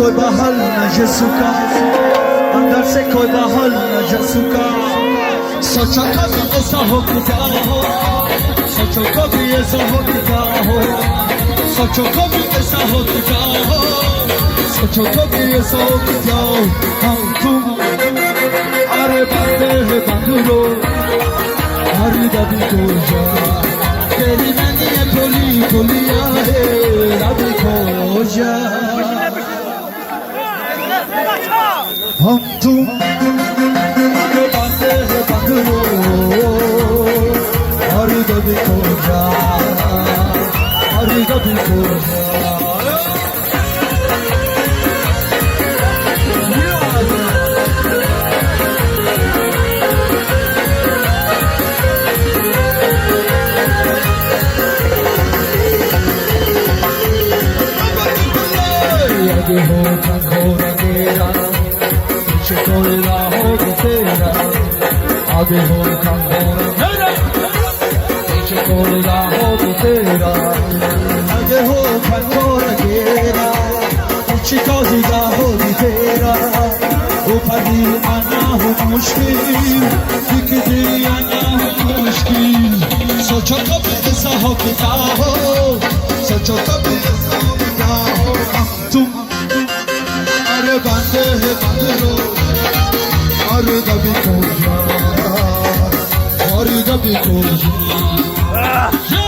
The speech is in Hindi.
कोई बहल न यीशु का, अंदर से कोई बहल न यीशु का। सोचो कभी ऐसा हो कि क्या हो, सोचो कभी ऐसा हो कि क्या हो, सोचो कभी ऐसा हो कि क्या हो, सोचो कभी ऐसा हो कि क्या हो। हम तुम अरे बांधे है बांधो, हर दबी को जा तेरी मैंने बोली बोलिया है रब खो जा। हम तुम बांधे है बांधो, हर दबी को जा, हर दबी को जा। आगे हो घोर तेरा, पीछे कोई राहों तेरा। आगे हो घोर तेरा, पीछे कोई राहों तेरा। आगे हो घोर तेरा, पीछे कोई राहों तेरा। ऊपर भी आना हो मुश्किल, दिख भी आना हो मुश्किल। सोचो कभी ऐसा हो कि क्या हो, सोचो कभी ऐसा हो कि क्या हो। तुम अरे बांधे है बांधो, और कभी को जा, और कभी को जा।